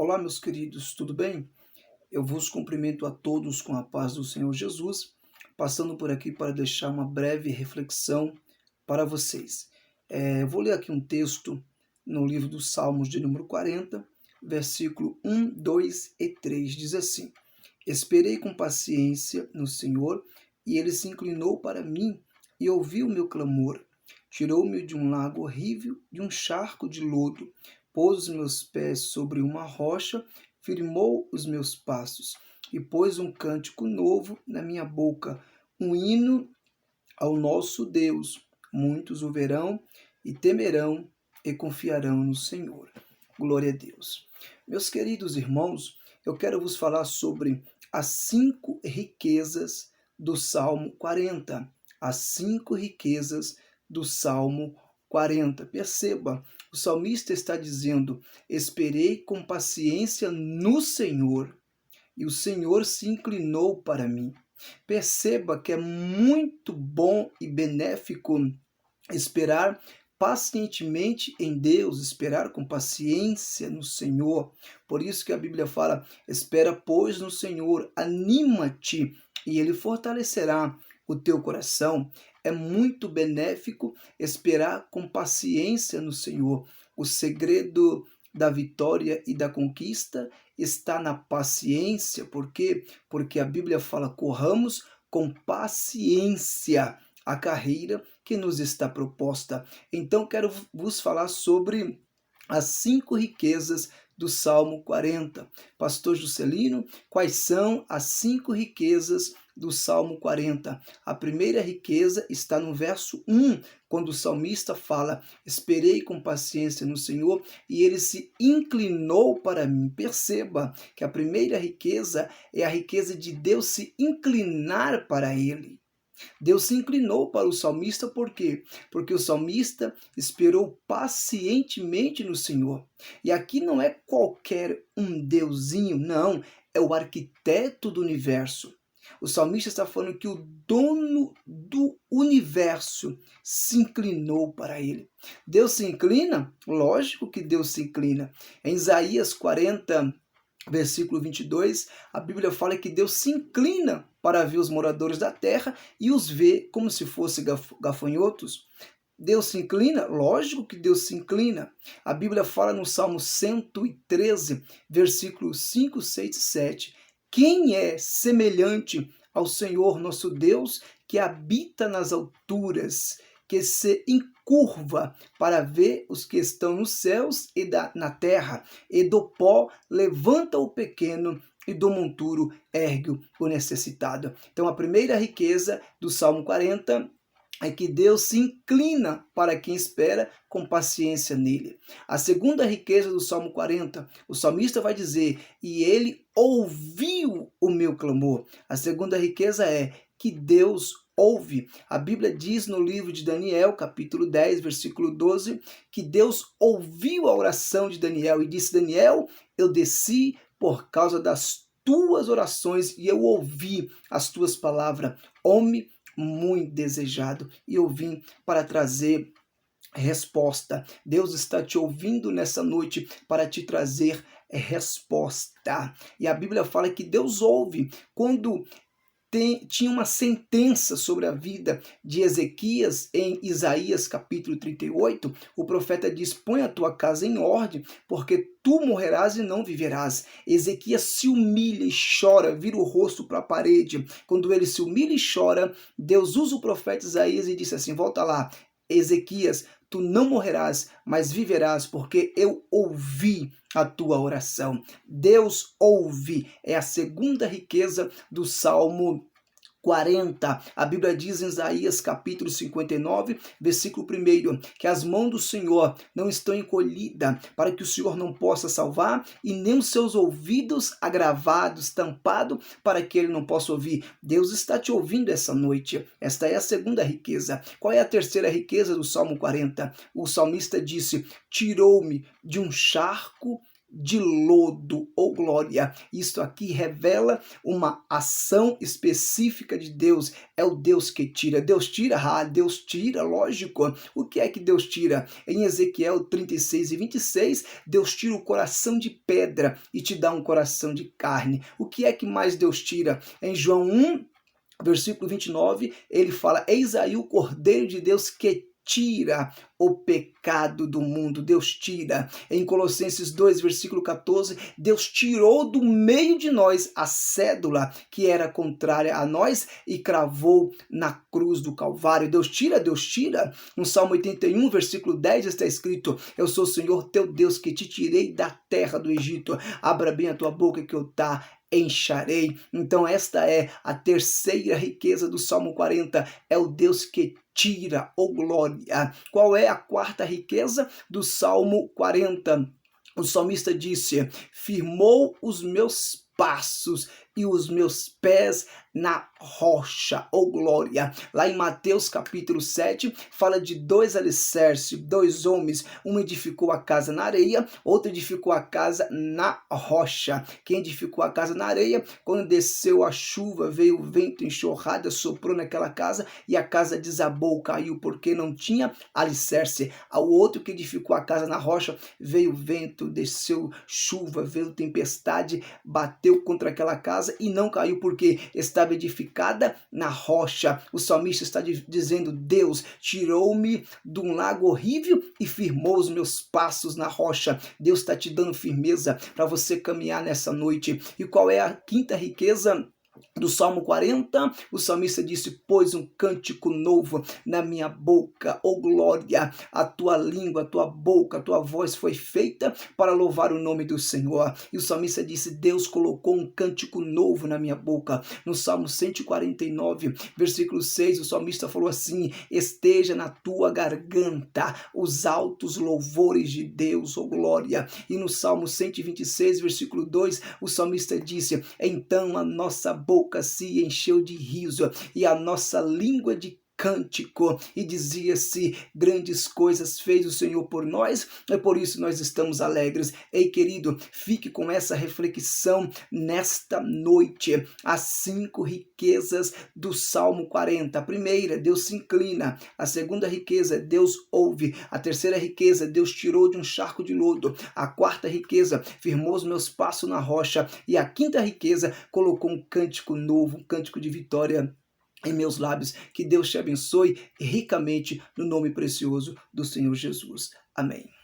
Olá, meus queridos, tudo bem? Eu vos cumprimento a todos com a paz do Senhor Jesus, passando por aqui para deixar uma breve reflexão para vocês. Eu vou ler aqui um texto no livro dos Salmos de número 40, versículo 1, 2 e 3, diz assim: Esperei com paciência no Senhor, e ele se inclinou para mim e ouviu o meu clamor. Tirou-me de um lago horrível, de um charco de lodo, pôs os meus pés sobre uma rocha, firmou os meus passos e pôs um cântico novo na minha boca, um hino ao nosso Deus. Muitos o verão e temerão e confiarão no Senhor. Glória a Deus. Meus queridos irmãos, eu quero vos falar sobre as 5 riquezas do Salmo 40. As 5 riquezas do Salmo 40. Perceba, o salmista está dizendo: esperei com paciência no Senhor, e o Senhor se inclinou para mim. Perceba que é muito bom e benéfico esperar pacientemente em Deus, esperar com paciência no Senhor. Por isso que a Bíblia fala: espera, pois, no Senhor, anima-te, e Ele fortalecerá o teu coração. É muito benéfico esperar com paciência no Senhor. O segredo da vitória e da conquista está na paciência. Por quê? Porque a Bíblia fala: corramos com paciência a carreira que nos está proposta. Então, quero vos falar sobre as 5 riquezas do Salmo 40. Pastor Juscelino, quais são as 5 riquezas do Salmo 40? A primeira riqueza está no verso 1, quando o salmista fala: esperei com paciência no Senhor e ele se inclinou para mim. Perceba que a primeira riqueza é a riqueza de Deus se inclinar para ele. Deus se inclinou para o salmista, por quê? Porque o salmista esperou pacientemente no Senhor. E aqui não é qualquer um deusinho, não, é o arquiteto do universo. O salmista está falando que o dono do universo se inclinou para ele. Deus se inclina? Lógico que Deus se inclina. Em Isaías 40, versículo 22, a Bíblia fala que Deus se inclina para ver os moradores da terra e os vê como se fossem gafanhotos. Deus se inclina? Lógico que Deus se inclina. A Bíblia fala no Salmo 113, versículos 5, 6 e 7. Quem é semelhante ao Senhor nosso Deus, que habita nas alturas, que se encurva para ver os que estão nos céus e na terra, e do pó levanta o pequeno, e do monturo ergue o necessitado. Então, a primeira riqueza do Salmo 40 é que Deus se inclina para quem espera com paciência nele. A segunda riqueza do Salmo 40, o salmista vai dizer: e ele ouviu o meu clamor. A segunda riqueza é que Deus ouve. A Bíblia diz no livro de Daniel, capítulo 10, versículo 12, que Deus ouviu a oração de Daniel e disse: Daniel, eu desci por causa das tuas orações e eu ouvi as tuas palavras. Homem muito desejado, e eu vim para trazer resposta. Deus está te ouvindo nessa noite para te trazer resposta. E a Bíblia fala que Deus ouve quando tinha uma sentença sobre a vida de Ezequias em Isaías capítulo 38, o profeta diz: põe a tua casa em ordem, porque tu morrerás e não viverás. Ezequias se humilha e chora, vira o rosto para a parede. Quando ele se humilha e chora, Deus usa o profeta Isaías e disse assim: volta lá, Ezequias, tu não morrerás, mas viverás, porque eu ouvi a tua oração. Deus ouve, é a segunda riqueza do Salmo 40. A Bíblia diz em Isaías capítulo 59, versículo 1, que as mãos do Senhor não estão encolhidas para que o Senhor não possa salvar, e nem os seus ouvidos agravados, tampados, para que ele não possa ouvir. Deus está te ouvindo essa noite. Esta é a segunda riqueza. Qual é a terceira riqueza do Salmo 40? O salmista disse: tirou-me de um charco de lodo, ou glória. Isto aqui revela uma ação específica de Deus. É o Deus que tira. Deus tira? Ah, Deus tira, lógico. O que é que Deus tira? Em Ezequiel 36:26, Deus tira o coração de pedra e te dá um coração de carne. O que é que mais Deus tira? Em João 1, versículo 29, ele fala: eis aí o Cordeiro de Deus que tira o pecado do mundo. Deus tira. Em Colossenses 2, versículo 14, Deus tirou do meio de nós a cédula que era contrária a nós e cravou na cruz do Calvário. Deus tira, Deus tira. No Salmo 81, versículo 10, está escrito: eu sou o Senhor teu Deus que te tirei da terra do Egito. Abra bem a tua boca que eu encharei. Então esta é a terceira riqueza do Salmo 40, é o Deus que tira, ou glória. Qual é a quarta riqueza do Salmo 40? O salmista disse: firmou os meus passos e os meus pés na rocha, ou glória. Lá em Mateus capítulo 7, fala de dois alicerces, dois homens, um edificou a casa na areia, outro edificou a casa na rocha. Quem edificou a casa na areia, quando desceu a chuva, veio o vento, enxurrada, soprou naquela casa e a casa desabou, caiu, porque não tinha alicerce. Ao outro que edificou a casa na rocha, veio o vento, desceu chuva, veio tempestade, bateu contra aquela casa e não caiu, porque estava edificada na rocha. O salmista está dizendo: Deus tirou-me de um lago horrível e firmou os meus passos na rocha. Deus está te dando firmeza para você caminhar nessa noite. E qual é a quinta riqueza do Salmo 40? O salmista disse: pôs um cântico novo na minha boca, ou glória. A tua língua, a tua boca, a tua voz foi feita para louvar o nome do Senhor. E o salmista disse: Deus colocou um cântico novo na minha boca. No Salmo 149, versículo 6, o salmista falou assim: esteja na tua garganta os altos louvores de Deus, ou glória. E no Salmo 126, versículo 2, o salmista disse: então a nossa boca se encheu de riso e a nossa língua de cântico, e dizia-se: grandes coisas fez o Senhor por nós, e por isso nós estamos alegres. Ei, querido, fique com essa reflexão nesta noite. As 5 riquezas do Salmo 40. A primeira, Deus se inclina. A segunda riqueza, Deus ouve. A terceira riqueza, Deus tirou de um charco de lodo. A quarta riqueza, firmou os meus passos na rocha. E a quinta riqueza, colocou um cântico novo, um cântico de vitória em meus lábios. Que Deus te abençoe ricamente no nome precioso do Senhor Jesus. Amém.